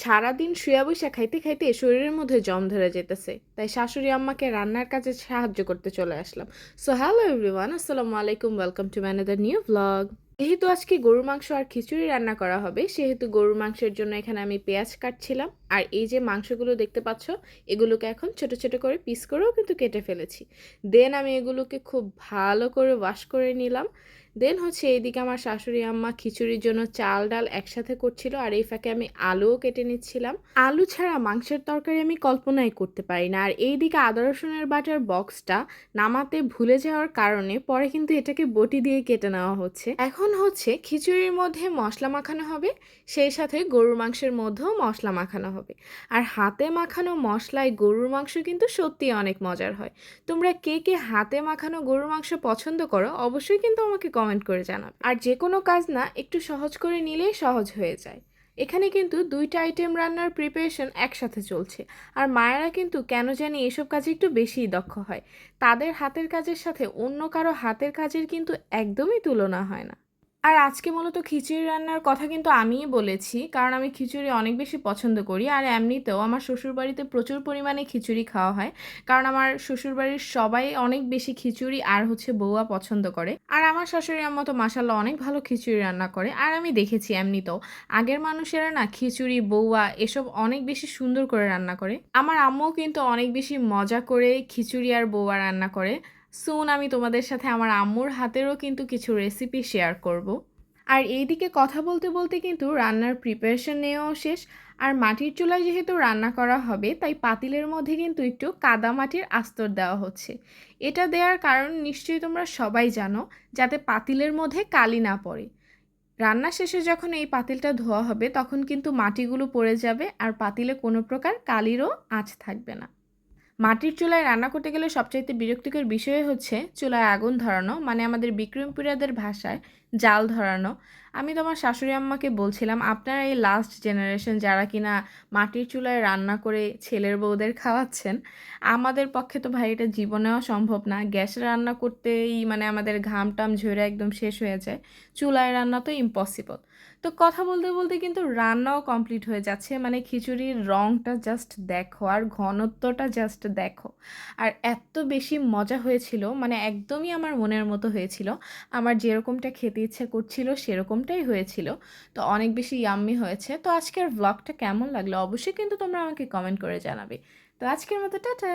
সারাদিন শুয়া বইসা খাইতে খাইতে শরীরের মধ্যে জং ধরে যেতেছে, তাই শাশুড়ি আম্মাকে রান্নার কাজে সাহায্য করতে চলে আসলাম। সো হ্যালো এভরিওয়ান, আসসালামু আলাইকুম, welcome to my another new blog. যেহেতু আজকে গরুর মাংস আর খিচুড়ি রান্না করা হবে, সেহেতু গরুর মাংসের জন্য এখানে আমি পেঁয়াজ কাটছিলাম। আর এই যে মাংসগুলো দেখতে পাচ্ছ, এগুলোকে এখন ছোট ছোট করে পিস করেও কিন্তু কেটে ফেলেছি। দেন আমি এগুলোকে খুব ভালো করে ওয়াশ করে নিলাম। দেন এইদিকে আমার শাশুড়ি আম্মা খিচুড়ির জন্য চাল ডাল একসাথে করছিল, আর এই ফাঁকে আমি আলুও কেটে নিচ্ছিলাম। আলু ছাড়া মাংসের তরকারি আমি কল্পনাই করতে পারি না। আর এইদিকে আদা রসুনের বাটার বক্সটা নামাতে ভুলে যাওয়ার কারণে পরে কিন্তু এটাকে বটি দিয়ে কেটে নেওয়া হচ্ছে। এখন খিচুড়ির মধ্যে মশলা মাখানো হবে, সেই সাথে গরুর মাংসের মধ্যেও মশলা মাখানো হবে। আর হাতে মাখানো মশলায় গরুর মাংস কিন্তু সত্যিই অনেক মজার হয়। তোমরা কে কে হাতে মাখানো গরুর মাংস পছন্দ করো অবশ্যই কিন্তু আমাকে কমেন্ট করে জানাবে। আর যে কোনো কাজ না একটু সহজ করে নিলেই সহজ হয়ে যায়। এখানে কিন্তু দুইটা আইটেম রান্নার প্রিপারেশন একসাথে চলছে। আর মায়েরা কিন্তু কেন জানি এসব কাজে একটু বেশিই দক্ষ হয়। তাদের হাতের কাজের সাথে অন্য কারো হাতের কাজের কিন্তু একদমই তুলনা হয় না। আর আজকে মূলত খিচুড়ি রান্নার কথা কিন্তু আমিই বলেছি, কারণ আমি খিচুড়ি অনেক বেশি পছন্দ করি। আর এমনিতেও আমার শ্বশুরবাড়িতে প্রচুর পরিমাণে খিচুড়ি খাওয়া হয়, কারণ আমার শ্বশুরবাড়ির সবাই অনেক বেশি খিচুড়ি আর বউয়া পছন্দ করে। আর আমার শাশুড়ি আম্মা তো মাশাল্লাহ অনেক ভালো খিচুড়ি রান্না করে। আর আমি দেখেছি এমনিতেও আগের মানুষেরা না খিচুড়ি বউয়া এসব অনেক বেশি সুন্দর করে রান্না করে। আমার আম্মুও কিন্তু অনেক বেশি মজা করে খিচুড়ি আর বউয়া রান্না করে। সুন আমি তোমাদের সাথে আমার আম্মুর হাতেরও কিন্তু কিছু রেসিপি শেয়ার করব। আর এইদিকে কথা বলতে বলতে কিন্তু রান্নার প্রিপারেশন নেওয়াও শেষ। আর মাটির চুলায় যেহেতু রান্না করা হবে, তাই পাতিলের মধ্যে কিন্তু একটু কাদা মাটির আস্তর দেওয়া হচ্ছে। এটা দেওয়ার কারণ নিশ্চয়ই তোমরা সবাই জানো, যাতে পাতিলের মধ্যে কালি না পড়ে। রান্না শেষে যখন এই পাতিলটা ধোয়া হবে, তখন কিন্তু মাটিগুলো পড়ে যাবে আর পাতিলে কোনো প্রকার কালিরও আঁচ থাকবে না। মাটির চুলায় রান্না করতে গেলে সবচাইতে বিরক্তিকর বিষয় চুলায় আগুন ধরানো, মানে আমাদের বিক্রমপুরিয়াদের ভাষায় জাল ধরানো। আমি তোমার শাশুড়ি আম্মাকে বলছিলাম, আপনারা এই লাস্ট জেনারেশন যারা কিনা মাটির চুলায় রান্না করে ছেলের বউদের খাওয়াচ্ছেন, আমাদের পক্ষে তো ভাই এটা জীবনেও সম্ভব না। গ্যাসে রান্না করতেই মানে আমাদের ঘাম টাম ঝরে একদম শেষ হয়ে যায়, চুলায় রান্না তো ইম্পসিবল। তো কথা বলতে বলতে কিন্তু রান্নাও কমপ্লিট হয়ে যাচ্ছে। মানে খিচুড়ির রঙটা জাস্ট দেখো, আর ঘনত্বটা জাস্ট দেখো। আর এত বেশি মজা হয়েছিল, মানে একদমই আমার মনের মতো হয়েছিল। আমার যেরকমটা খেতে ইচ্ছে করছিল সেরকমটাই হয়েছিল। তো অনেক বেশি ইয়াম্মি হয়েছে। তো আজকের ব্লগটা কেমন লাগলো অবশ্যই কিন্তু তোমরা আমাকে কমেন্ট করে জানাবে। তো আজকের মতো টাটা।